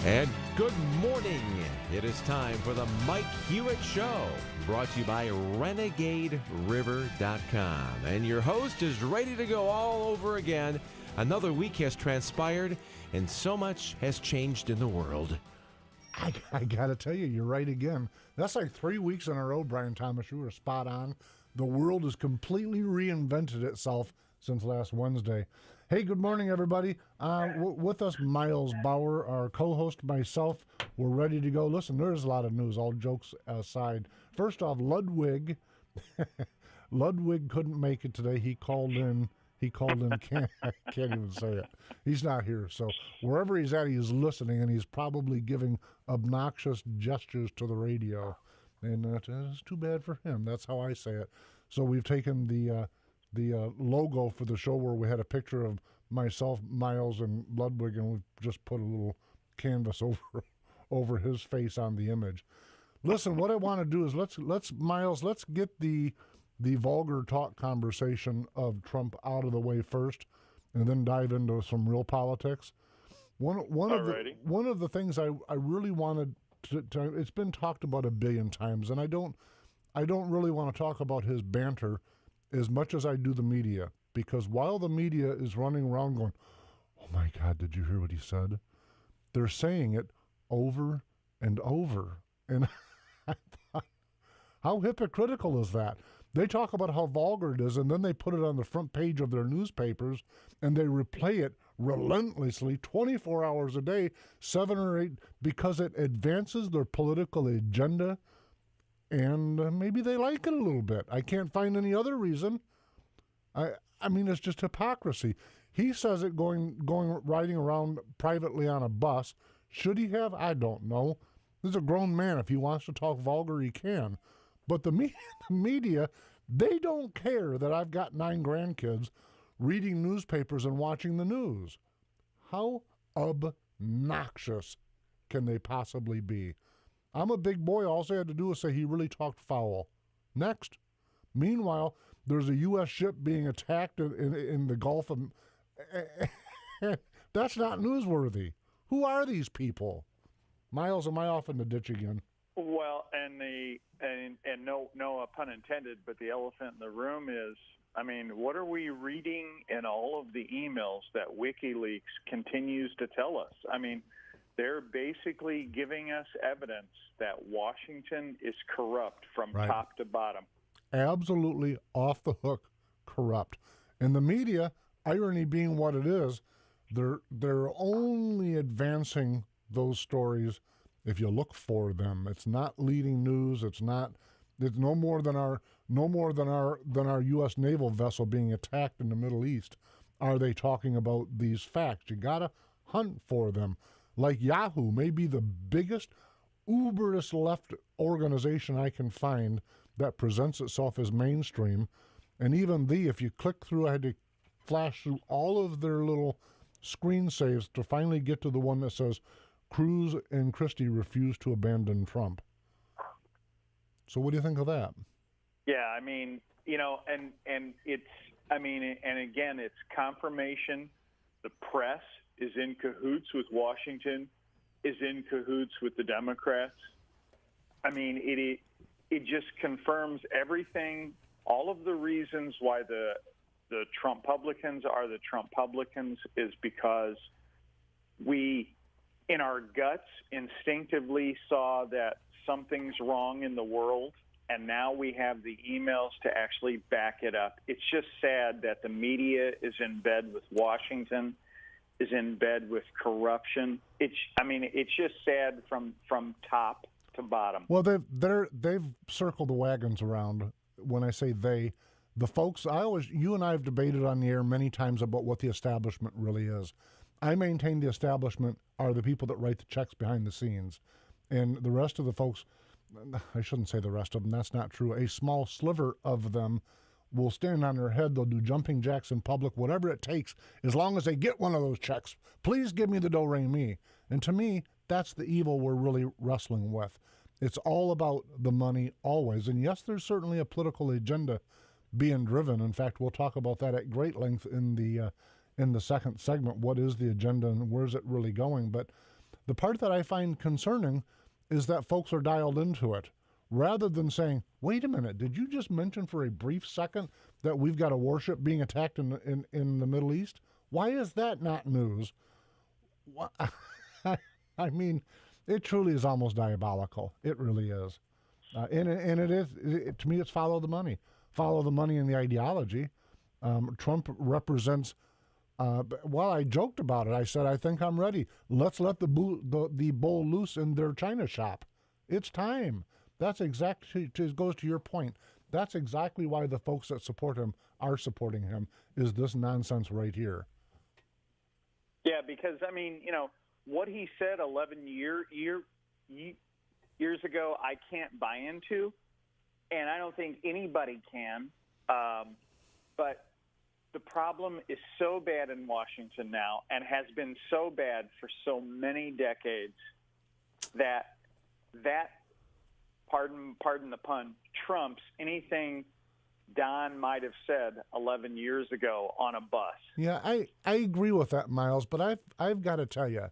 And good morning. It is time for the Mike Hewitt Show, brought to you by RenegadeRiver.com. And your host is ready to go all over again. Another week has transpired, and so much has changed in the world. I got to tell you, you're right again. That's like 3 weeks in a row, Brian Thomas. You were spot on. The world has completely reinvented itself since last Wednesday. Hey, good morning, everybody. With us, Miles Bauer, our co-host, myself. We're ready to go. Listen, there's a lot of news, all jokes aside. First off, Ludwig couldn't make it today. He called in. I can't even say it. He's not here. So wherever he's at, he's listening, and he's probably giving obnoxious gestures to the radio. And it's too bad for him. That's how I say it. So we've taken the logo for the show where we had a picture of myself, Miles, and Ludwig, and we've just put a little canvas over his face on the image. Listen, what I want to do is let's get the vulgar talk conversation of Trump out of the way first, and then dive into some real politics. One of the things I really wanted to it's been talked about a billion times, and I don't really want to talk about his banter as much as I do the media, because while the media is running around going, "Oh my God, did you hear what he said?" They're saying it over and over, and I thought, how hypocritical is that? They talk about how vulgar it is, and then they put it on the front page of their newspapers, and they replay it relentlessly 24 hours a day, 7 or 8, because it advances their political agenda, and maybe they like it a little bit. I can't find any other reason. I mean, it's just hypocrisy. He says it riding around privately on a bus. Should he have? I don't know. He's a grown man. If he wants to talk vulgar, he can. But the media, they don't care that I've got 9 grandkids reading newspapers and watching the news. How obnoxious can they possibly be? I'm a big boy. All I had to do was say he really talked foul. Next. Meanwhile, there's a U.S. ship being attacked in the Gulf of... That's not newsworthy. Who are these people? Miles, am I off in the ditch again? Well, and no pun intended, but the elephant in the room is, I mean, what are we reading in all of the emails that WikiLeaks continues to tell us? I mean, they're basically giving us evidence that Washington is corrupt from top to bottom. Absolutely off the hook corrupt. And the media, irony being what it is, they're only advancing those stories if you look for them. It's not leading news. It's no more than our U.S. naval vessel being attacked in the Middle East. Are they talking about these facts? You gotta hunt for them. Like Yahoo may be the biggest uberest left organization I can find that presents itself as mainstream. And even if you click through, I had to flash through all of their little screen saves to finally get to the one that says Cruz and Christie refuse to abandon Trump. So what do you think of that? Yeah, I mean, and it's, I mean, and again, it's confirmation. The press is in cahoots with Washington, is in cahoots with the Democrats. I mean, it just confirms everything, all of the reasons why the Trump-publicans are the Trump-publicans is because we, in our guts, instinctively saw that something's wrong in the world, and now we have the emails to actually back it up. It's just sad that the media is in bed with Washington, is in bed with corruption. It's just sad from top to bottom. Well, they've circled the wagons around. When I say they, the folks, you and I have debated on the air many times about what the establishment really is. I maintain the establishment are the people that write the checks behind the scenes. And the rest of the folks, I shouldn't say the rest of them, that's not true. A small sliver of them will stand on their head. They'll do jumping jacks in public, whatever it takes, as long as they get one of those checks. Please give me the do-re-mi. And to me, that's the evil we're really wrestling with. It's all about the money always. And yes, there's certainly a political agenda being driven. In fact, we'll talk about that at great length in the second segment. What is the agenda and where's it really going? But The part that I find concerning is that folks are dialed into it rather than saying, wait a minute, did you just mention for a brief second that we've got a warship being attacked in the Middle East? Why is that not news? I mean, it truly is almost diabolical. It really is. And it is, to me, it's follow the money. Follow the money and the ideology. Trump represents, well, I joked about it. I said, I think I'm ready. Let's let the bull loose in their China shop. It's time. That's exactly, goes to your point. That's exactly why the folks that support him are supporting him, is this nonsense right here. Yeah, because, I mean, what he said 11 years ago, I can't buy into, and I don't think anybody can. But the problem is so bad in Washington now, and has been so bad for so many decades, that pardon the pun, trumps anything Don might have said 11 years ago on a bus. Yeah, I agree with that, Miles, but I've got to tell you,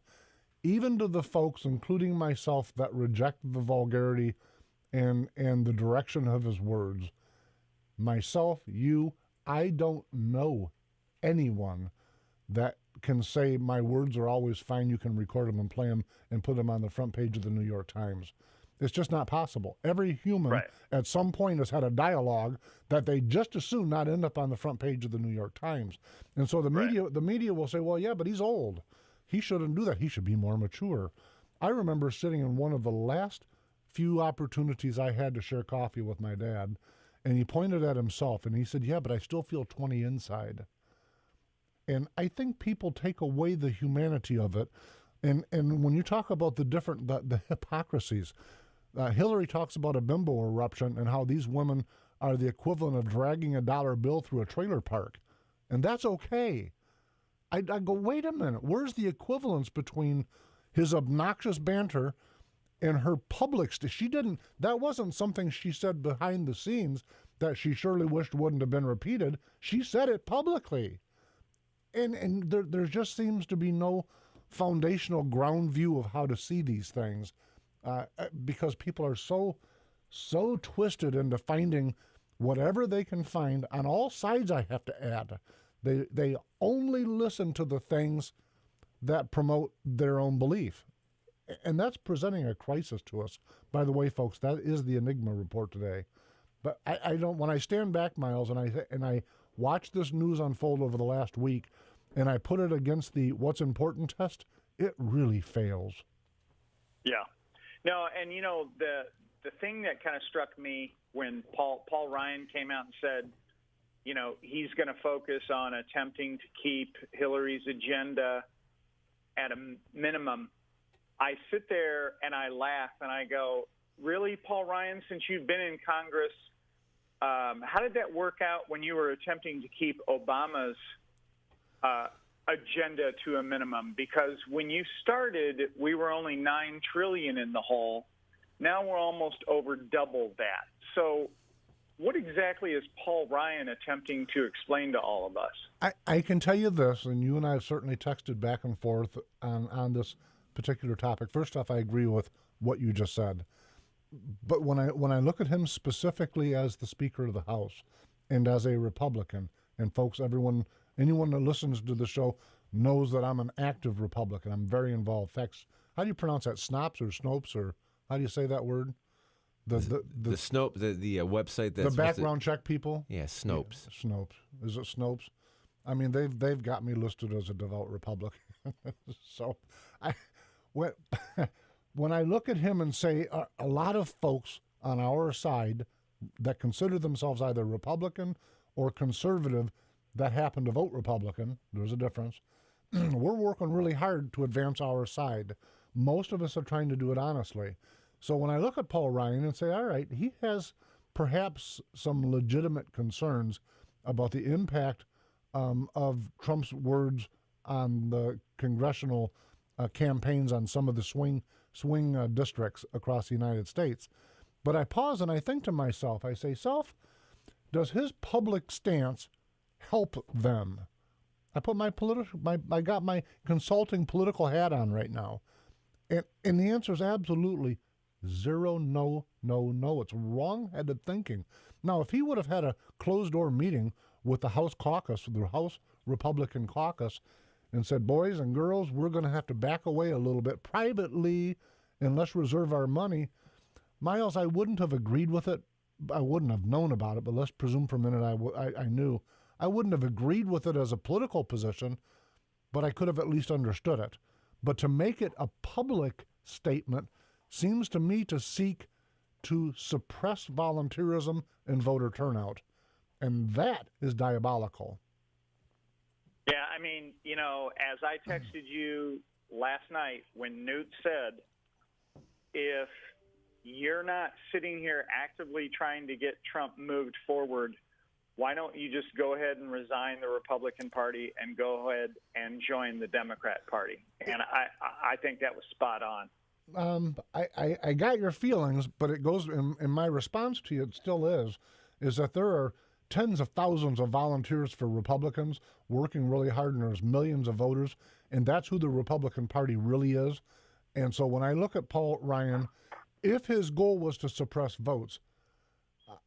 even to the folks, including myself, that reject the vulgarity and the direction of his words, myself, you, I don't know anyone that can say my words are always fine, you can record them and play them and put them on the front page of the New York Times. It's just not possible. Every human at some point has had a dialogue that they just as soon not end up on the front page of the New York Times. And so the media will say, well, yeah, but he's old. He shouldn't do that. He should be more mature. I remember sitting in one of the last few opportunities I had to share coffee with my dad, and he pointed at himself and he said, yeah, but I still feel 20 inside. And I think people take away the humanity of it. And when you talk about the hypocrisies, Hillary talks about a bimbo eruption and how these women are the equivalent of dragging a dollar bill through a trailer park. And that's okay. I go, wait a minute, where's the equivalence between his obnoxious banter and her public that wasn't something she said behind the scenes that she surely wished wouldn't have been repeated. She said it publicly. And there just seems to be no foundational ground view of how to see these things. Because people are so twisted into finding whatever they can find on all sides. I have to add, they only listen to the things that promote their own belief, and that's presenting a crisis to us. By the way, folks, that is the Enigma report today. But I don't. When I stand back, Miles, and I watch this news unfold over the last week, and I put it against the what's important test, it really fails. Yeah. No, and the thing that kind of struck me when Paul Ryan came out and said, he's going to focus on attempting to keep Hillary's agenda at a minimum. I sit there and I laugh and I go, really, Paul Ryan, since you've been in Congress, how did that work out when you were attempting to keep Obama's agenda to a minimum? Because when you started, we were only $9 trillion in the hole. Now we're almost over double that. So what exactly is Paul Ryan attempting to explain to all of us? I can tell you this, and you and I have certainly texted back and forth on this particular topic. First off, I agree with what you just said. But when I look at him specifically as the Speaker of the House and as a Republican, and folks, anyone that listens to the show knows that I'm an active Republican. I'm very involved. In fact, how do you pronounce that? Snops or Snopes, or how do you say that word? The Snopes, the website that's the background check people. Yeah, Snopes. Yeah, Snopes. Is it Snopes? I mean, they've got me listed as a devout Republican. So, when I look at him and say a lot of folks on our side that consider themselves either Republican or conservative that happen to vote Republican, there's a difference. We're working really hard to advance our side. Most of us are trying to do it honestly. So when I look at Paul Ryan and say, all right, he has perhaps some legitimate concerns about the impact of Trump's words on the congressional campaigns on some of the swing districts across the United States. But I pause and I think to myself, I say, does his public stance help them? I put I got my consulting political hat on right now. And the answer is absolutely zero, no, no, no. It's wrong-headed thinking. Now, if he would have had a closed-door meeting with the House caucus, the House Republican caucus, and said, boys and girls, we're going to have to back away a little bit privately and let's reserve our money, Miles, I wouldn't have agreed with it. I wouldn't have known about it, but let's presume for a minute I knew. I wouldn't have agreed with it as a political position, but I could have at least understood it. But to make it a public statement seems to me to seek to suppress volunteerism and voter turnout. And that is diabolical. Yeah, I mean, as I texted you last night when Newt said, if you're not sitting here actively trying to get Trump moved forward, why don't you just go ahead and resign the Republican Party and go ahead and join the Democrat Party? And I think that was spot on. I got your feelings, but it goes in my response to you, it still is that there are tens of thousands of volunteers for Republicans working really hard, and there's millions of voters, and that's who the Republican Party really is. And so when I look at Paul Ryan, if his goal was to suppress votes,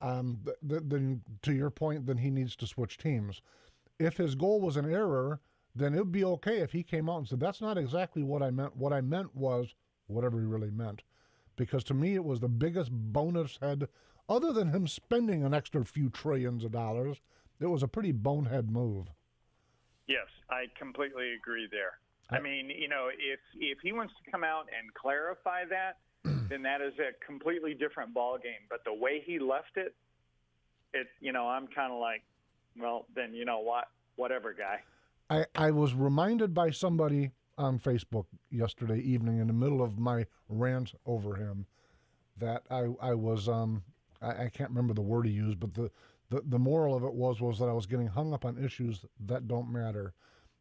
then to your point, then he needs to switch teams. If his goal was an error, then it would be okay if he came out and said, that's not exactly what I meant. What I meant was whatever he really meant. Because to me, it was the biggest bonus head, other than him spending an extra few trillions of dollars, it was a pretty bonehead move. Yes, I completely agree there. I mean, if he wants to come out and clarify that, then that is a completely different ballgame. But the way he left it, I'm kind of like, well, then you know what? Whatever, guy. I was reminded by somebody on Facebook yesterday evening in the middle of my rant over him that I was, I can't remember the word he used, but the moral of it was that I was getting hung up on issues that don't matter.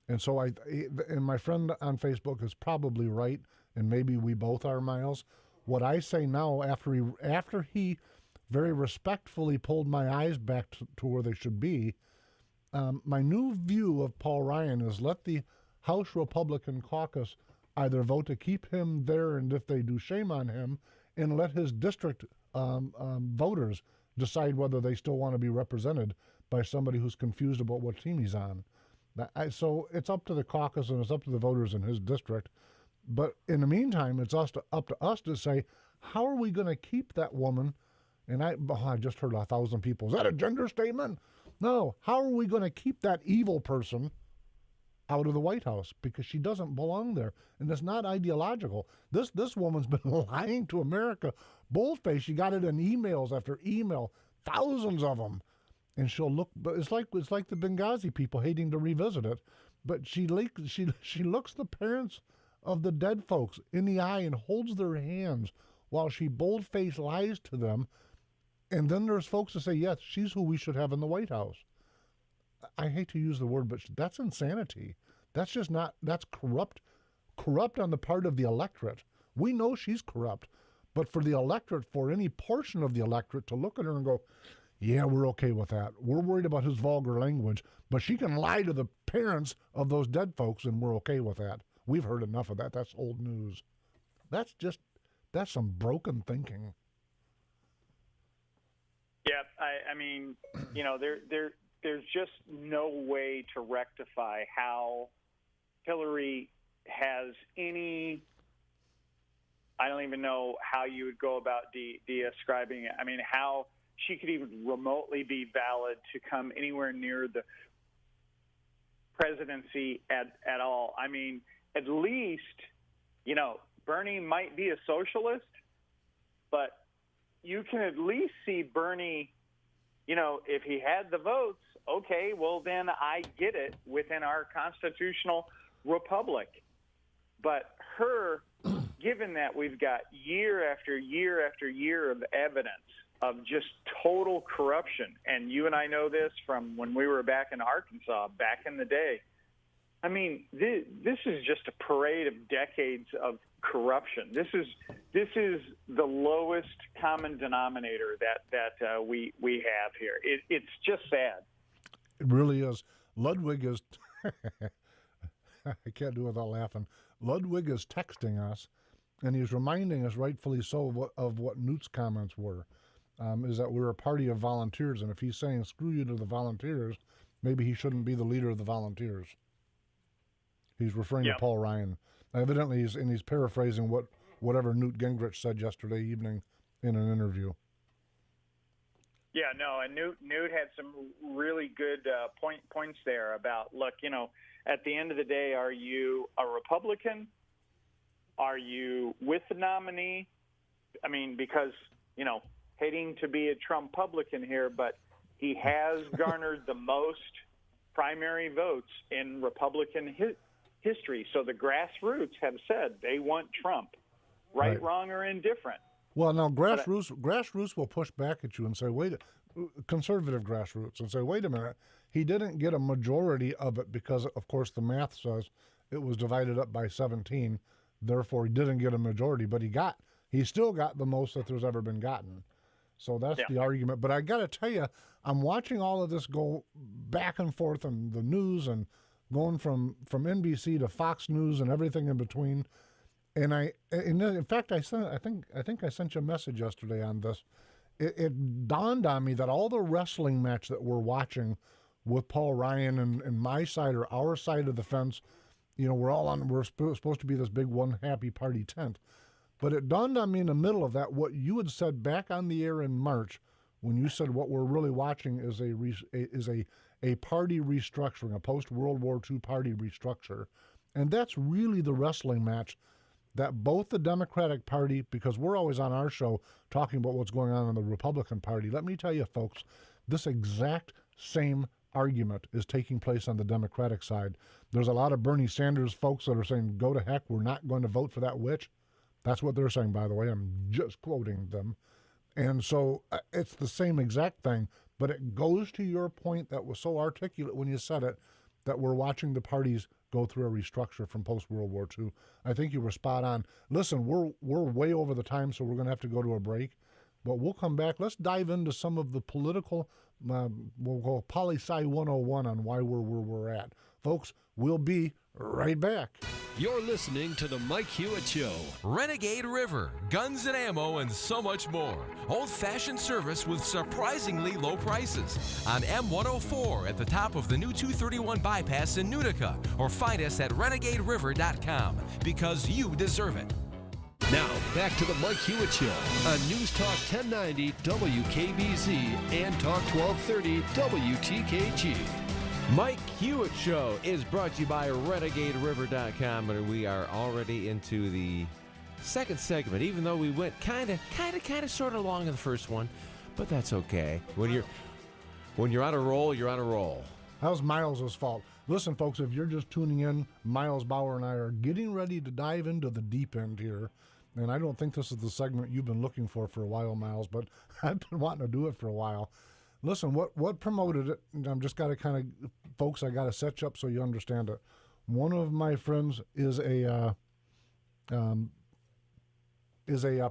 And so and my friend on Facebook is probably right, and maybe we both are, Miles. What I say now, after he very respectfully pulled my eyes back to where they should be, my new view of Paul Ryan is let the House Republican caucus either vote to keep him there, and if they do, shame on him, and let his district voters decide whether they still want to be represented by somebody who's confused about what team he's on. So it's up to the caucus and it's up to the voters in his district. But in the meantime, it's up to us to say, how are we going to keep that woman? And I just heard 1,000 people. Is that a gender statement? No. How are we going to keep that evil person out of the White House? Because she doesn't belong there. And it's not ideological. This woman's been lying to America. Boldface, she got it in emails after email, thousands of them. And she'll look, but it's like the Benghazi people hating to revisit it. But she looks the parents of the dead folks in the eye and holds their hands while she boldface lies to them. And then there's folks that say, yes, she's who we should have in the White House. I hate to use the word, but that's insanity. That's just not, that's corrupt on the part of the electorate. We know she's corrupt, but for the electorate, for any portion of the electorate to look at her and go, yeah, we're okay with that. We're worried about his vulgar language, but she can lie to the parents of those dead folks and we're okay with that. We've heard enough of that. That's old news. That's some broken thinking. Yeah, I mean, there's just no way to rectify how Hillary has any. I don't even know how you would go about describing it. I mean, how she could even remotely be valid to come anywhere near the presidency at all. I mean, at least, Bernie might be a socialist, but you can at least see Bernie, if he had the votes, okay, well, then I get it within our constitutional republic. But her, given that we've got year after year after year of evidence of just total corruption, and you and I know this from when we were back in Arkansas back in the day. I mean, this is just a parade of decades of corruption. This is the lowest common denominator that we have here. It's just sad. It really is. Ludwig is. I can't do it without laughing. Ludwig is texting us, and he's reminding us, rightfully so, of what Newt's comments were, is that we're a party of volunteers, and if he's saying screw you to the volunteers, maybe he shouldn't be the leader of the volunteers. He's referring to Paul Ryan. Evidently, he's paraphrasing whatever Newt Gingrich said yesterday evening in an interview. Yeah, no, and Newt had some really good points there about, look, at the end of the day, are you a Republican? Are you with the nominee? I mean, because, hating to be a Trump-publican here, but he has garnered the most primary votes in Republican history. So the grassroots have said they want Trump, right, wrong, or indifferent. Well, now grassroots will push back at you and say, conservative grassroots, and say, wait a minute, he didn't get a majority of it because, of course, the math says it was divided up by 17, therefore he didn't get a majority, but he still got the most that there's ever been gotten. So that's the argument. But I got to tell you, I'm watching all of this go back and forth in the news and going from NBC to Fox News and everything in between. And in fact, I think I sent you a message yesterday on this. It dawned on me that all the wrestling match that we're watching with Paul Ryan and my side or our side of the fence, we're supposed to be this big one happy party tent. But it dawned on me in the middle of that what you had said back on the air in March when you said what we're really watching is a party restructuring, a post-World War II party restructure. And that's really the wrestling match that both the Democratic Party, because we're always on our show talking about what's going on in the Republican Party. Let me tell you, folks, this exact same argument is taking place on the Democratic side. There's a lot of Bernie Sanders folks that are saying, go to heck, we're not going to vote for that witch. That's what they're saying, by the way. I'm just quoting them. And so it's the same exact thing, but it goes to your point that was so articulate when you said it, that we're watching the parties go through a restructure from post-World War II. I think you were spot on. Listen, we're way over the time, so we're going to have to go to a break. But we'll come back. Let's dive into some of the political, we'll go poli-sci 101 on why we're where we're at. Folks, we'll be right back. You're listening to The Mike Hewitt Show. Renegade River, guns and ammo, and so much more. Old-fashioned service with surprisingly low prices. On M104 at the top of the new 231 bypass in Utica. Or find us at renegaderiver.com because you deserve it. Now, back to The Mike Hewitt Show on News Talk 1090 WKBZ and Talk 1230 WTKG. Mike Hewitt Show is brought to you by RenegadeRiver.com, and we are already into the second segment, even though we went kind of sort of long in the first one, but that's okay. When you're on a roll, you're on a roll. That was Miles' fault. Listen, folks, if you're just tuning in, Miles Bauer and I are getting ready to dive into the deep end here, and I don't think this is the segment you've been looking for a while, Miles, but I've been wanting to do it for a while. Listen, what promoted it, and I'm just got to kind of, folks, I got to set you up so you understand it. One of my friends is a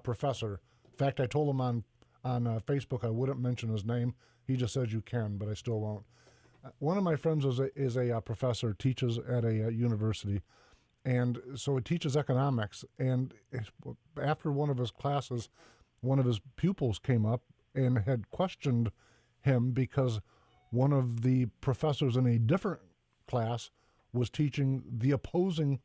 professor. In fact, I told him on Facebook I wouldn't mention his name. He just says you can, but I still won't. One of my friends is a professor, teaches at a university, and so he teaches economics. And after one of his classes, one of his pupils came up and had questioned him because one of the professors in a different class was teaching the opposing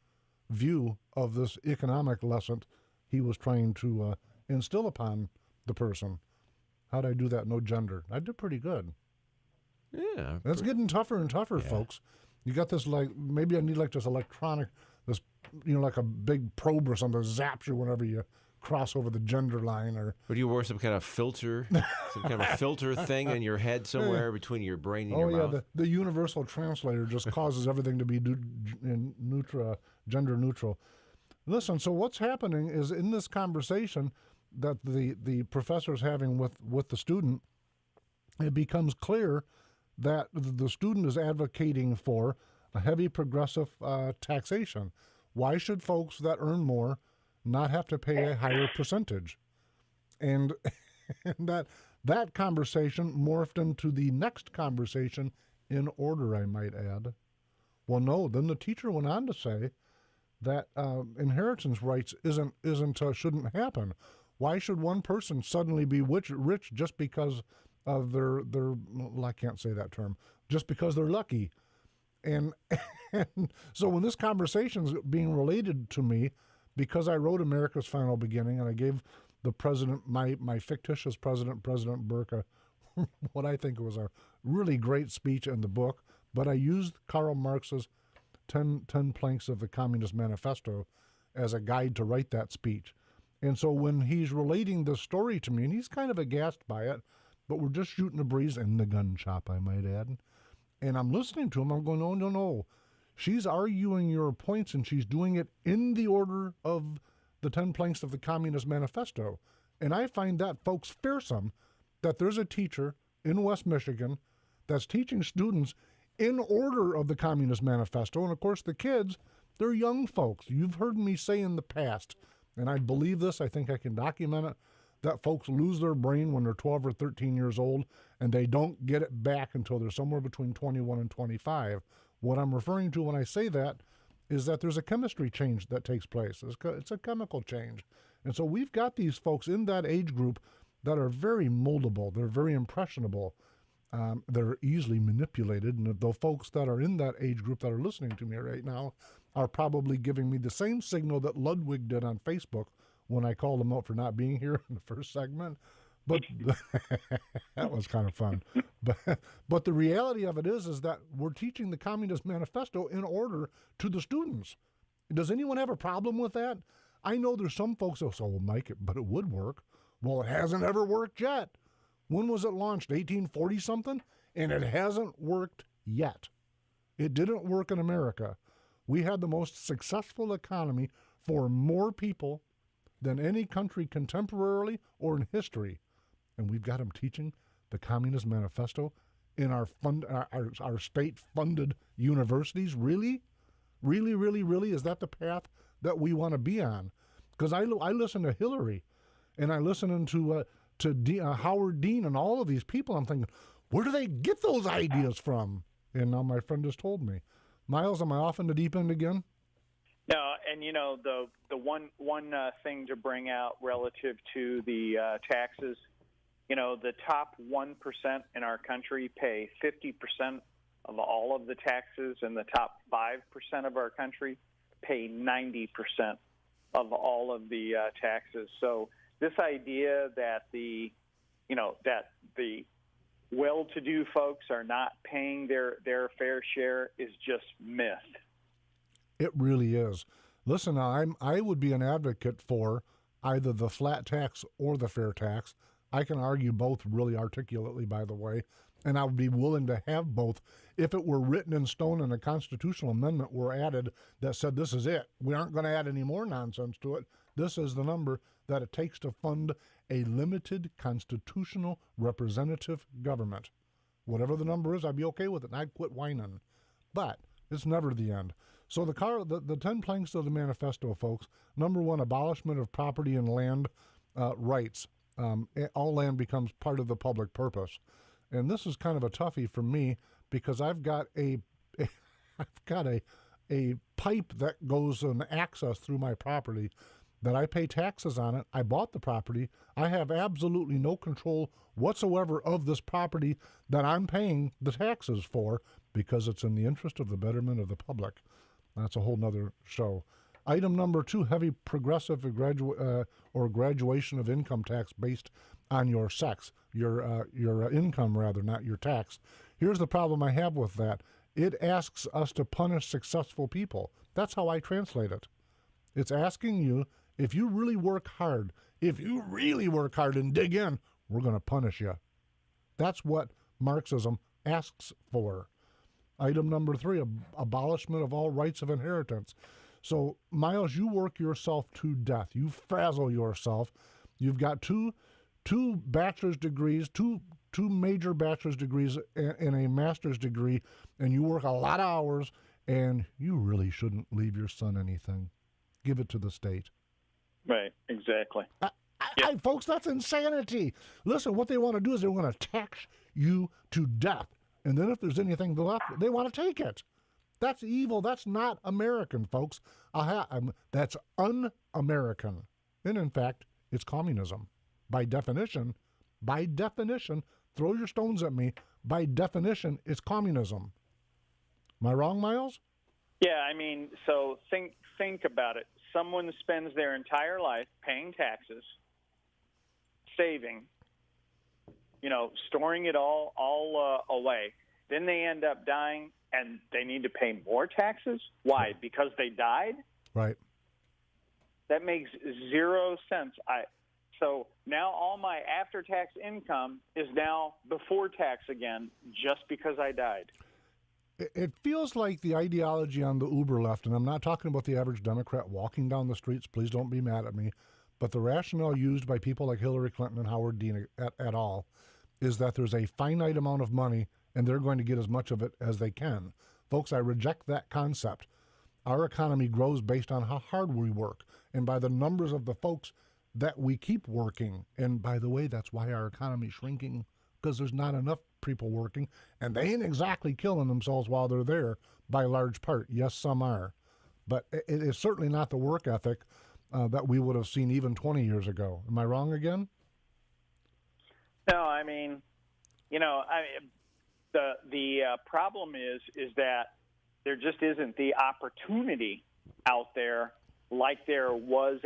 view of this economic lesson he was trying to instill upon the person. How'd I do that? No gender. I did pretty good. Yeah. It's getting tougher and tougher, folks. You got this, maybe I need this electronic, like a big probe or something that zaps you whenever you cross over the gender line. Or Oh, yeah, the universal translator just causes everything to be gender neutral. Listen, so what's happening is in this conversation that the professor's having with the student, it becomes clear that the student is advocating for a heavy progressive taxation. Why should folks that earn more not have to pay a higher percentage? And that conversation morphed into the next conversation in order, I might add. Well, no, then the teacher went on to say that inheritance rights shouldn't happen. Why should one person suddenly be rich just because of their well, I can't say that term, just because they're lucky? And so when this conversation is being related to me, because I wrote America's Final Beginning and I gave the president, my fictitious president, President Burke, what I think was a really great speech in the book, but I used Karl Marx's 10 planks of the Communist Manifesto as a guide to write that speech. And so when he's relating the story to me, and he's kind of aghast by it, but we're just shooting the breeze in the gun shop, I might add. And I'm listening to him, I'm going, no. She's arguing your points, and she's doing it in the order of the 10 planks of the Communist Manifesto. And I find that, folks, fearsome, that there's a teacher in West Michigan that's teaching students in order of the Communist Manifesto. And, of course, the kids, they're young folks. You've heard me say in the past, and I believe this, I think I can document it, that folks lose their brain when they're 12 or 13 years old, and they don't get it back until they're somewhere between 21 and 25. What I'm referring to when I say that is that there's a chemistry change that takes place. It's a chemical change. And so we've got these folks in that age group that are very moldable. They're very impressionable. They're easily manipulated. And the folks that are in that age group that are listening to me right now are probably giving me the same signal that Ludwig did on Facebook when I called him out for not being here in the first segment. But that was kind of fun. But the reality of it is that we're teaching the Communist Manifesto in order to the students. Does anyone have a problem with that? I know there's some folks who say, well, Mike, but it would work. Well, it hasn't ever worked yet. When was it launched? 1840-something? And it hasn't worked yet. It didn't work in America. We had the most successful economy for more people than any country contemporarily or in history. And we've got them teaching the Communist Manifesto in our state-funded universities. Really? Really, really, really? Is that the path that we want to be on? Because I listen to Hillary, and I listen to Howard Dean and all of these people. I'm thinking, where do they get those ideas from? And now my friend just told me. Miles, am I off in the deep end again? No, and the one thing to bring out relative to the taxes, the top 1% in our country pay 50% of all of the taxes, and the top 5% of our country pay 90% of all of the taxes. So this idea that the well-to-do folks are not paying their fair share is just myth. It really is. Listen, I would be an advocate for either the flat tax or the fair tax. I can argue both really articulately, by the way, and I would be willing to have both if it were written in stone and a constitutional amendment were added that said this is it. We aren't going to add any more nonsense to it. This is the number that it takes to fund a limited constitutional representative government. Whatever the number is, I'd be okay with it, and I'd quit whining. But it's never the end. So the 10 planks of the manifesto, folks, number one, abolishment of property and land rights. All land becomes part of the public purpose. And this is kind of a toughie for me because I've got a pipe that goes and access through my property that I pay taxes on it. I bought the property. I have absolutely no control whatsoever of this property that I'm paying the taxes for because it's in the interest of the betterment of the public. That's a whole nother show. Item number 2, heavy progressive or graduation of income tax based on your sex, your income rather, not your tax. Here's the problem I have with that. It asks us to punish successful people. That's how I translate it. It's asking you, if you really work hard and dig in, we're going to punish you. That's what Marxism asks for. Item number 3, abolishment of all rights of inheritance. So, Miles, you work yourself to death. You frazzle yourself. You've got two bachelor's degrees, two major bachelor's degrees and a master's degree, and you work a lot of hours, and you really shouldn't leave your son anything. Give it to the state. Right, exactly. Folks, that's insanity. Listen, what they want to do is they want to tax you to death. And then if there's anything left, they want to take it. That's evil. That's not American, folks. That's un-American. And in fact, it's communism. By definition, throw your stones at me. By definition, it's communism. Am I wrong, Miles? Yeah, I mean, so think about it. Someone spends their entire life paying taxes, saving, storing it all away. Then they end up dying, and they need to pay more taxes. Why? Because they died? Right. That makes zero sense. So now all my after-tax income is now before tax again, just because I died. It feels like the ideology on the uber left, and I'm not talking about the average Democrat walking down the streets, please don't be mad at me, but the rationale used by people like Hillary Clinton and Howard Dean et al. Is that there's a finite amount of money and they're going to get as much of it as they can. Folks, I reject that concept. Our economy grows based on how hard we work and by the numbers of the folks that we keep working. And by the way, that's why our economy is shrinking, because there's not enough people working, and they ain't exactly killing themselves while they're there by large part. Yes, some are. But it is certainly not the work ethic that we would have seen even 20 years ago. Am I wrong again? No, I mean, the problem is that there just isn't the opportunity out there like there was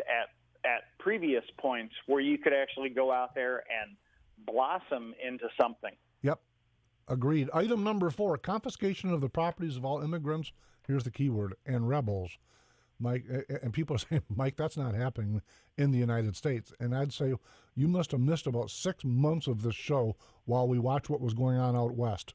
at previous points where you could actually go out there and blossom into something. Yep. Agreed. Item number 4, confiscation of the properties of all immigrants, here's the key word, and rebels. Mike, and people are saying, Mike, that's not happening in the United States. And I'd say you must have missed about 6 months of this show while we watch what was going on out west,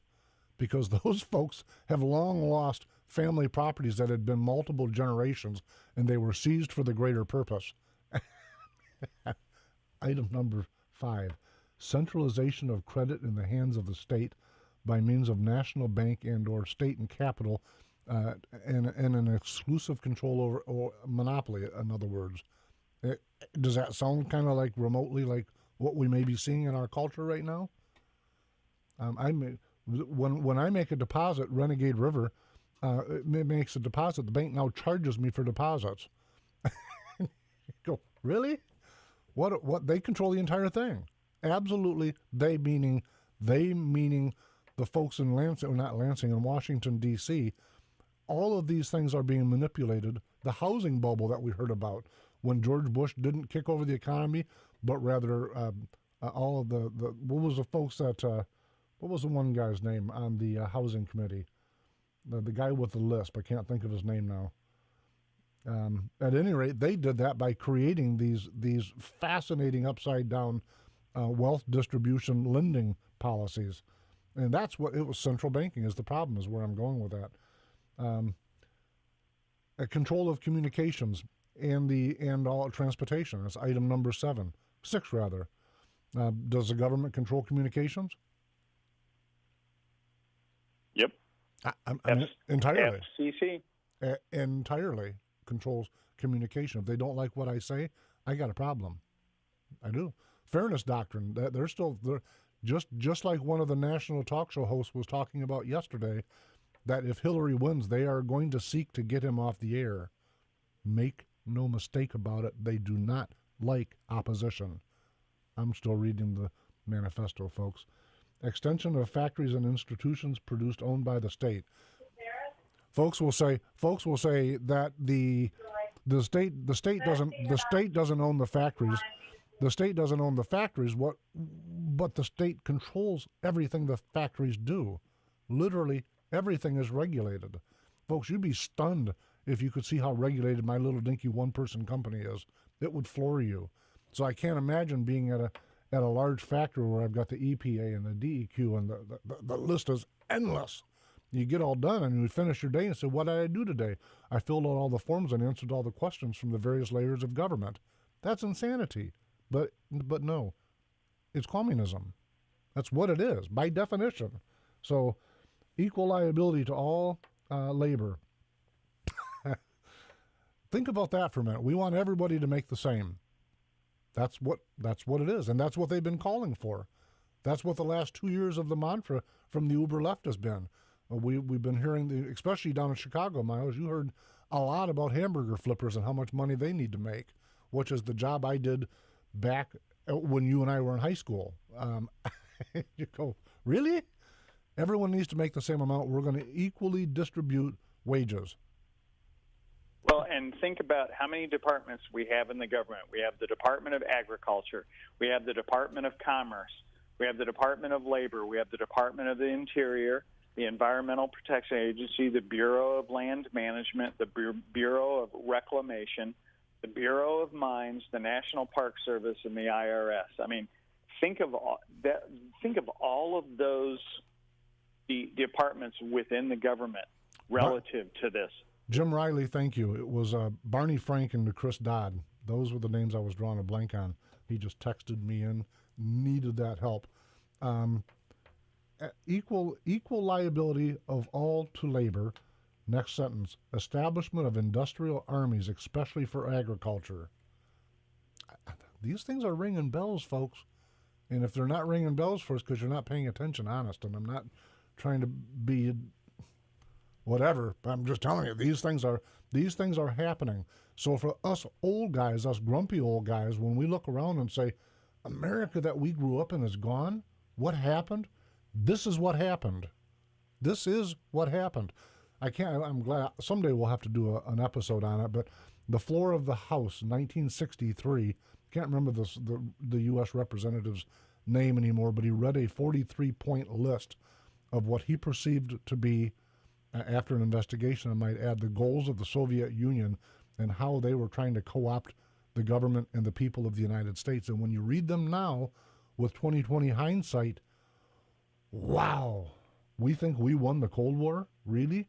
because those folks have long lost family properties that had been multiple generations, and they were seized for the greater purpose. Item number 5, centralization of credit in the hands of the state by means of national bank and or state and capital and an exclusive control over, or monopoly, in other words. Does that sound kind of like remotely like what we may be seeing in our culture right now? When I make a deposit, Renegade River it makes a deposit. The bank now charges me for deposits. Go, really? What? They control the entire thing. Absolutely. They meaning the folks in Lansing, or not Lansing, in Washington, D.C., all of these things are being manipulated. The housing bubble that we heard about when George Bush didn't kick over the economy, but rather all of the what was the folks that, what was the one guy's name on the housing committee? The guy with the lisp. I can't think of his name now. At any rate, they did that by creating these fascinating upside-down wealth distribution lending policies. And that's what it was. Central banking is the problem, is where I'm going with that. A control of communications and all transportation. That's item number 6 rather. Does the government control communications? Yep. Entirely. FCC. Entirely controls communication. If they don't like what I say, I got a problem. I do. Fairness doctrine. They're still just like one of the national talk show hosts was talking about yesterday, that if Hillary wins, they are going to seek to get him off the air. Make no mistake about it. They do not like opposition. I'm still reading the manifesto, folks. Extension of factories and institutions produced, owned by the state. Folks will say that the state doesn't own the factories. The state doesn't own the factories. But the state controls everything the factories do. Literally everything is regulated. Folks, you'd be stunned if you could see how regulated my little dinky one-person company is. It would floor you. So I can't imagine being at a large factory where I've got the EPA and the DEQ and the list is endless. You get all done and you finish your day and say, what did I do today? I filled out all the forms and answered all the questions from the various layers of government. That's insanity. But no, it's communism. That's what it is, by definition. So equal liability to all labor. Think about that for a minute. We want everybody to make the same. That's what it is, and that's what they've been calling for. That's what the last 2 years of the mantra from the uber left has been. We've been hearing, especially down in Chicago, Miles, you heard a lot about hamburger flippers and how much money they need to make, which is the job I did back when you and I were in high school. You go, really? Everyone needs to make the same amount. We're going to equally distribute wages. Well, and think about how many departments we have in the government. We have the Department of Agriculture. We have the Department of Commerce. We have the Department of Labor. We have the Department of the Interior, the Environmental Protection Agency, the Bureau of Land Management, the Bureau of Reclamation, the Bureau of Mines, the National Park Service, and the IRS. I mean, think of all of those departments within the government relative to this. Jim Riley, thank you. It was Barney Frank and Chris Dodd. Those were the names I was drawing a blank on. He just texted me in, needed that help. Equal liability of all to labor. Next sentence. Establishment of industrial armies, especially for agriculture. These things are ringing bells, folks. And if they're not ringing bells for us because you're not paying attention, honest, and I'm not trying to be whatever, but I'm just telling you, these things are happening. So for us old guys, us grumpy old guys, when we look around and say, America that we grew up in is gone, what happened? This is what happened. This is what happened. I'm glad someday we'll have to do an episode on it, but the floor of the House, 1963, can't remember the U.S. representative's name anymore, but he read a 43-point list of what he perceived to be, after an investigation, I might add, the goals of the Soviet Union and how they were trying to co-opt the government and the people of the United States. And when you read them now, with 2020 hindsight, wow, we think we won the Cold War? Really?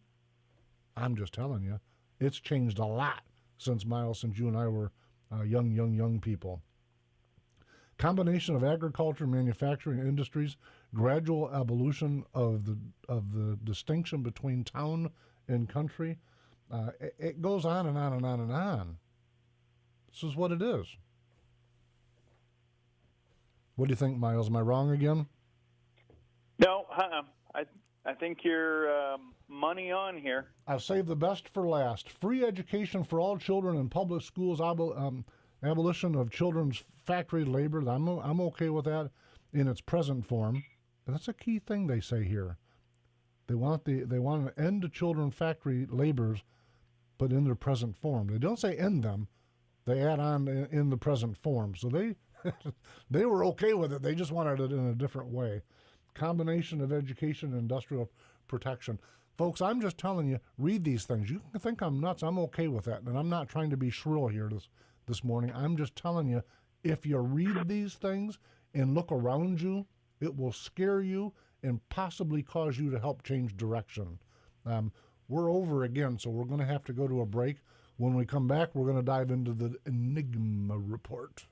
I'm just telling you, it's changed a lot since you and I were young people. Combination of agriculture, manufacturing industries, gradual evolution of the distinction between town and country. It goes on and on and on and on. This is what it is. What do you think, Miles? Am I wrong again? No, I think you're money on here. I'll save the best for last. Free education for all children in public schools. Abolition of children's factory labor. I'm okay with that in its present form. And that's a key thing they say here. They want an end to children's factory labors, but in their present form. They don't say end them. They add on in the present form. So they were okay with it. They just wanted it in a different way. Combination of education and industrial protection. Folks, I'm just telling you, read these things. You can think I'm nuts. I'm okay with that. And I'm not trying to be shrill here this morning. I'm just telling you, if you read these things and look around you, it will scare you and possibly cause you to help change direction. We're over again, so we're going to have to go to a break. When we come back, we're going to dive into the Enigma Report.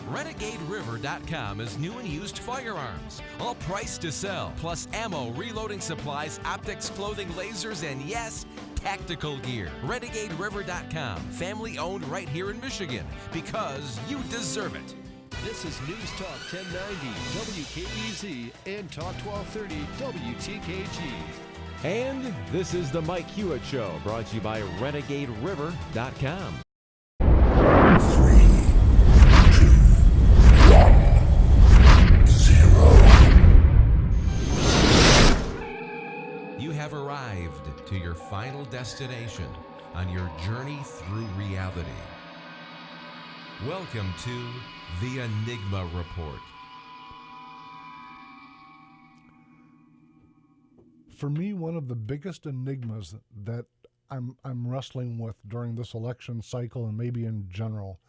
RenegadeRiver.com is new and used firearms, all priced to sell, plus ammo, reloading supplies, optics, clothing, lasers, and yes, tactical gear. RenegadeRiver.com, family owned right here in Michigan, because you deserve it. This is News Talk 1090 WKBZ and Talk 1230 WTKG. And this is the Mike Hewitt Show, brought to you by RenegadeRiver.com. 3, 2, 1, 0. You have arrived to your final destination on your journey through reality. Welcome to the Enigma Report. For me, one of the biggest enigmas that I'm wrestling with during this election cycle and maybe in general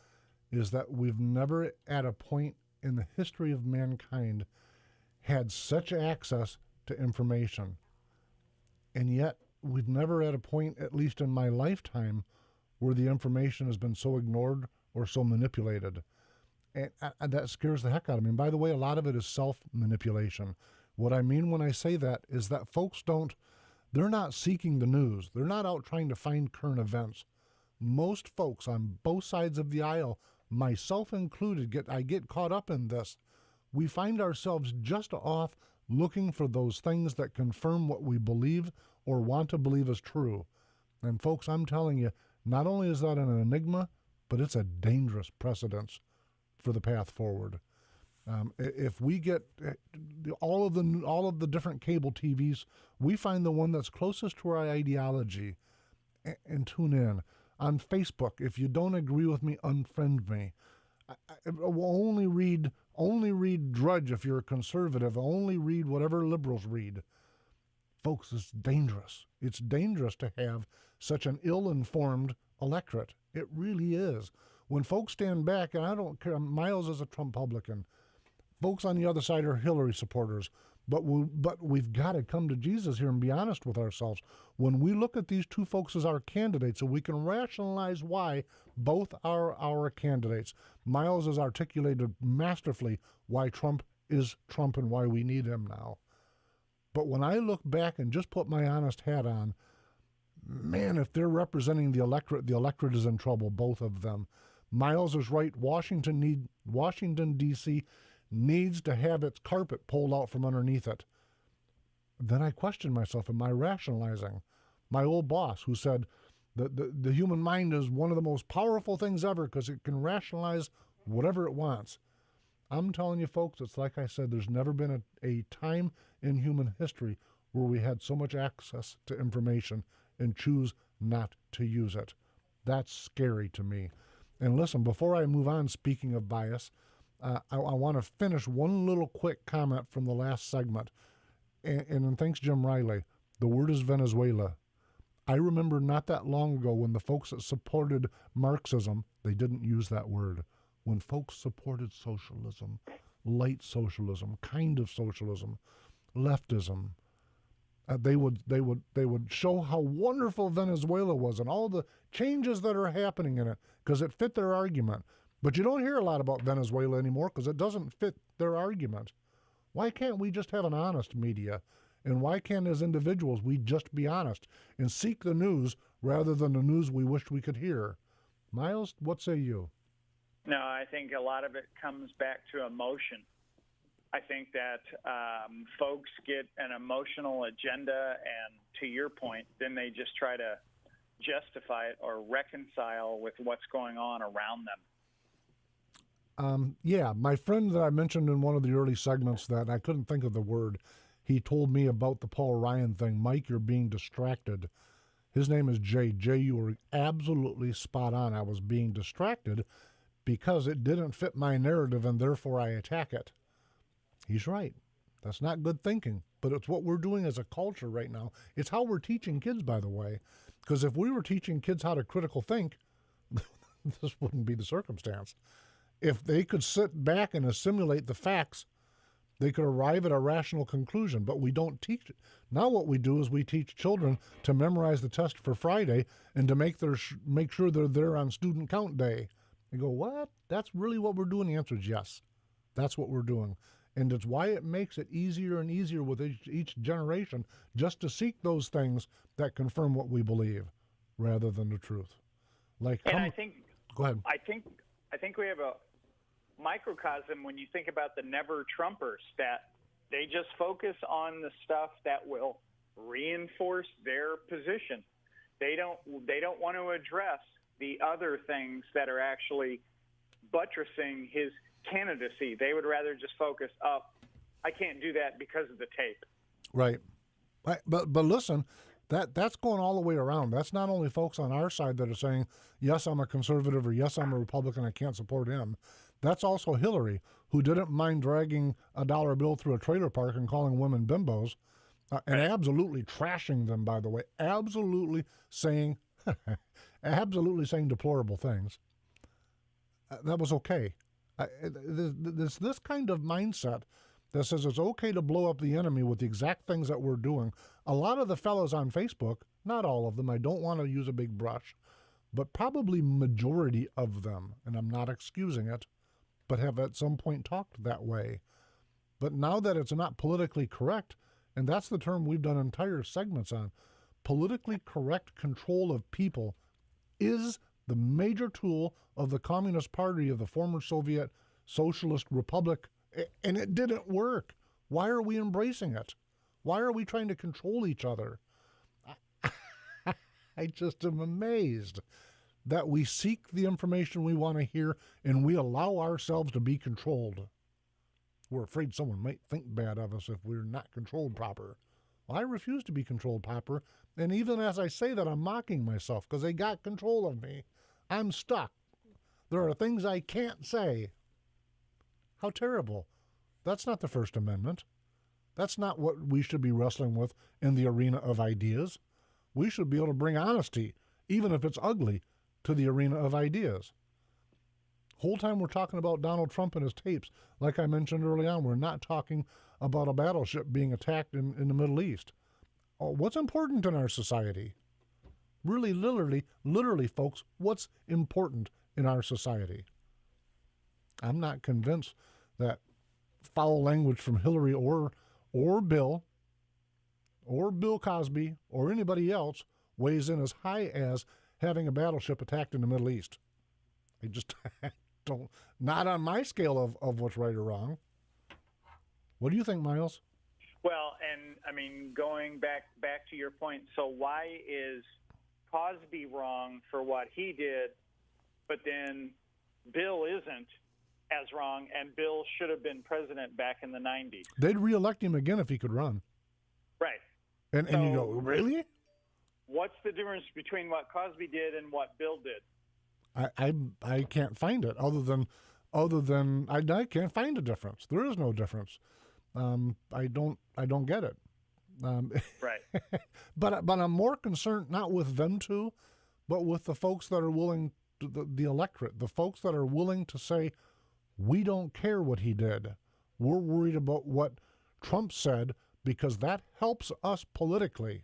is that we've never at a point in the history of mankind had such access to information. And yet we've never at a point, at least in my lifetime, where the information has been so ignored or so manipulated. And that scares the heck out of me. And by the way, a lot of it is self-manipulation. What I mean when I say that is that folks they're not seeking the news. They're not out trying to find current events. Most folks on both sides of the aisle, myself included, I get caught up in this. We find ourselves just off looking for those things that confirm what we believe or want to believe is true. And folks, I'm telling you, not only is that an enigma, but it's a dangerous precedence for the path forward. If we get all of the different cable TVs, we find the one that's closest to our ideology and tune in. On Facebook, if you don't agree with me, unfriend me. I will only read Drudge if you're a conservative. Only read whatever liberals read. Folks, it's dangerous. It's dangerous to have such an ill-informed electorate. It really is. When folks stand back, and I don't care, Miles is a Trumpublican. Folks on the other side are Hillary supporters. But we've got to come to Jesus here and be honest with ourselves. When we look at these two folks as our candidates, and we can rationalize why both are our candidates. Miles has articulated masterfully why Trump is Trump and why we need him now. But when I look back and just put my honest hat on, man, if they're representing the electorate is in trouble, both of them. Miles is right. Washington, D.C., needs to have its carpet pulled out from underneath it. Then I question myself, am I rationalizing? My old boss who said that the human mind is one of the most powerful things ever because it can rationalize whatever it wants. I'm telling you folks, it's like I said, there's never been a time in human history where we had so much access to information and choose not to use it. That's scary to me. And listen, before I move on, speaking of bias, I want to finish one little quick comment from the last segment. And thanks, Jim Riley. The word is Venezuela. I remember not that long ago when the folks that supported Marxism, they didn't use that word. When folks supported socialism, light socialism, kind of socialism, leftism, they would show how wonderful Venezuela was and all the changes that are happening in it because it fit their argument. But you don't hear a lot about Venezuela anymore because it doesn't fit their argument. Why can't we just have an honest media? And why can't, as individuals, we just be honest and seek the news rather than the news we wished we could hear? Miles, what say you? No, I think a lot of it comes back to emotion. I think that folks get an emotional agenda, and to your point, then they just try to justify it or reconcile with what's going on around them. Yeah, my friend that I mentioned in one of the early segments that I couldn't think of the word, he told me about the Paul Ryan thing. Mike, you're being distracted. His name is Jay. Jay, you were absolutely spot on. I was being distracted because it didn't fit my narrative and therefore I attack it. He's right. That's not good thinking, but it's what we're doing as a culture right now. It's how we're teaching kids, by the way, because if we were teaching kids how to critical think, this wouldn't be the circumstance. If they could sit back and assimilate the facts, they could arrive at a rational conclusion, but we don't teach it. Now what we do is we teach children to memorize the test for Friday and to make sure they're there on student count day. They go, what? That's really what we're doing? The answer is yes. That's what we're doing. And it's why it makes it easier and easier with each generation just to seek those things that confirm what we believe rather than the truth. I think, go ahead. I think we have a microcosm when you think about the never Trumpers, that they just focus on the stuff that will reinforce their position. They don't want to address the other things that are actually buttressing his candidacy. They would rather just focus up. I can't do that because of the tape. Right. But listen, that's going all the way around. That's not only folks on our side that are saying, yes, I'm a conservative, or yes, I'm a Republican, I can't support him. That's also Hillary, who didn't mind dragging a dollar bill through a trailer park and calling women bimbos, and absolutely trashing them, by the way, absolutely saying deplorable things. That was okay. There's this kind of mindset that says it's okay to blow up the enemy with the exact things that we're doing. A lot of the fellows on Facebook, not all of them, I don't want to use a big brush, but probably majority of them, and I'm not excusing it, but have at some point talked that way. But now that it's not politically correct, and that's the term we've done entire segments on, politically correct control of people is the major tool of the Communist Party of the former Soviet Socialist Republic, and it didn't work. Why are we embracing it? Why are we trying to control each other? I just am amazed that we seek the information we want to hear and we allow ourselves to be controlled. We're afraid someone might think bad of us if we're not controlled proper. Well, I refuse to be controlled proper, and even as I say that, I'm mocking myself because they got control of me. I'm stuck. There are things I can't say. How terrible. That's not the First Amendment. That's not what we should be wrestling with in the arena of ideas. We should be able to bring honesty, even if it's ugly, to the arena of ideas. Whole time we're talking about Donald Trump and his tapes. Like I mentioned early on, we're not talking about a battleship being attacked in the Middle East. What's important in our society? Really, literally, folks, what's important in our society? I'm not convinced that foul language from Hillary or Bill Cosby or anybody else weighs in as high as having a battleship attacked in the Middle East. I just don't, not on my scale of what's right or wrong. What do you think, Miles? Well, and I mean, going back to your point, so why is Cosby wrong for what he did, but then Bill isn't as wrong, and Bill should have been president back in the 90s? They'd reelect him again if he could run. Right. And you go, really? What's the difference between what Cosby did and what Bill did? I can't find it other than I can't find a difference. There is no difference. I don't get it. Right. But I'm more concerned not with them two, but with the folks that are willing to, the electorate, the folks that are willing to say, we don't care what he did. We're worried about what Trump said because that helps us politically.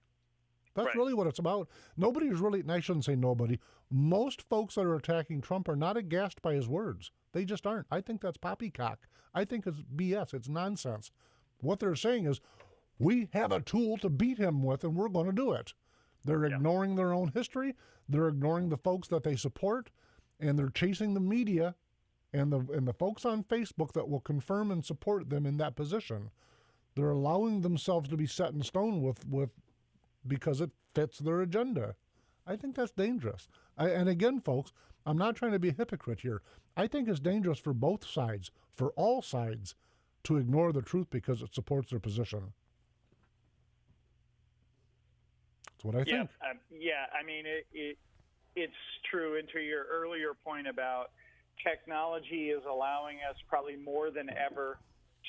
That's really what it's about. Nobody's really, and I shouldn't say nobody, most folks that are attacking Trump are not aghast by his words. They just aren't. I think that's poppycock. I think it's BS. It's nonsense. What they're saying is, we have a tool to beat him with, and we're going to do it. They're ignoring their own history. They're ignoring the folks that they support, and they're chasing the media and the folks on Facebook that will confirm and support them in that position. They're allowing themselves to be set in stone with because it fits their agenda. I think that's dangerous. And again, folks, I'm not trying to be a hypocrite here. I think it's dangerous for both sides, for all sides, to ignore the truth because it supports their position. That's what I think. I mean, it's true. And to your earlier point about technology is allowing us probably more than ever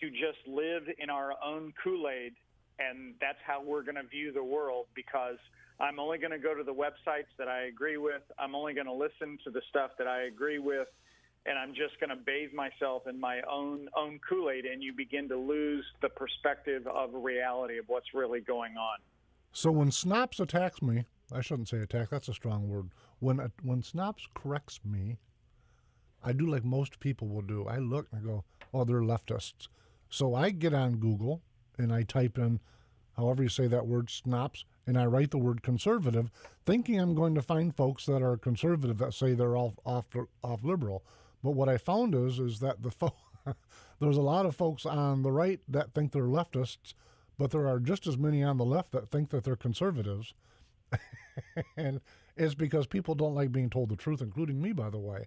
to just live in our own Kool-Aid, and that's how we're going to view the world, because I'm only going to go to the websites that I agree with. I'm only going to listen to the stuff that I agree with, and I'm just going to bathe myself in my own Kool-Aid, and you begin to lose the perspective of reality of what's really going on. So when Snops attacks me, I shouldn't say attack, that's a strong word. When Snops corrects me, I do like most people will do. I look and I go, oh, they're leftists. So I get on Google and I type in, however you say that word, Snops, and I write the word conservative, thinking I'm going to find folks that are conservative that say they're off liberal. But what I found is that there's a lot of folks on the right that think they're leftists, but there are just as many on the left that think that they're conservatives. And it's because people don't like being told the truth, including me, by the way.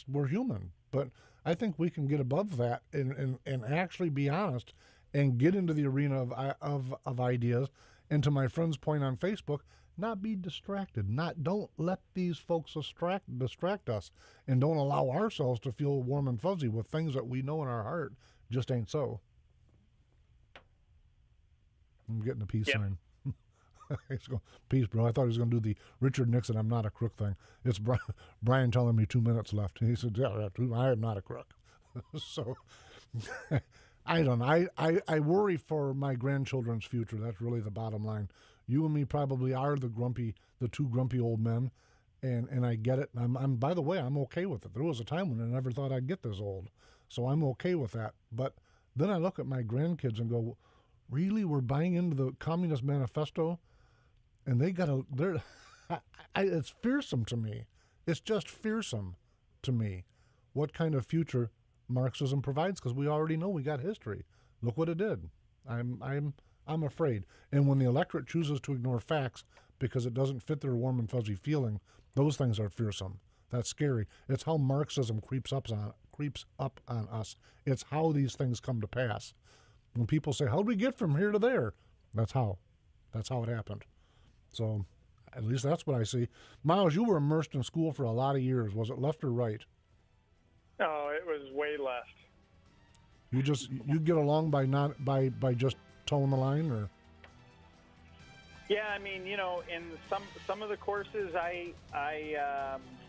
We're human. But I think we can get above that and actually be honest and get into the arena of ideas. And to my friend's point on Facebook, not be distracted. Don't let these folks distract us, and don't allow ourselves to feel warm and fuzzy with things that we know in our heart just ain't so. I'm getting a peace sign. He's going, peace, bro. I thought he was going to do the Richard Nixon, I'm not a crook thing. It's Brian telling me 2 minutes left. He said, yeah, I am not a crook. So I don't know. I worry for my grandchildren's future. That's really the bottom line. You and me probably are the two grumpy old men, and I get it. I'm by the way, I'm okay with it. There was a time when I never thought I'd get this old, so I'm okay with that. But then I look at my grandkids and go, really, we're buying into the Communist Manifesto, and it's fearsome to me. It's just fearsome to me what kind of future Marxism provides, because we already know we got history. Look what it did. I'm afraid. And when the electorate chooses to ignore facts because it doesn't fit their warm and fuzzy feeling, those things are fearsome. That's scary. It's how Marxism creeps up on us. It's how these things come to pass. When people say, "How do we get from here to there?" That's how it happened. So, at least that's what I see. Miles, you were immersed in school for a lot of years. Was it left or right? No, it was way left. You get along by just towing the line, or? Yeah, I mean, in some of the courses, I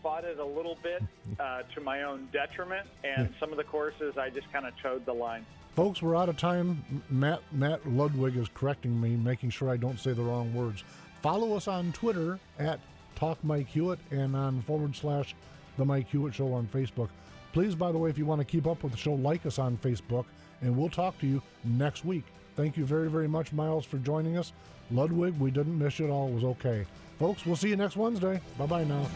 fought it a little bit to my own detriment, and some of the courses I just kind of towed the line. Folks, we're out of time. Matt Ludwig is correcting me, making sure I don't say the wrong words. Follow us on Twitter at Talk Mike Hewitt and on / The Mike Hewitt Show on Facebook. Please, by the way, if you want to keep up with the show, like us on Facebook, and we'll talk to you next week. Thank you very, very much, Miles, for joining us. Ludwig, we didn't miss you at all. It was okay. Folks, we'll see you next Wednesday. Bye-bye now.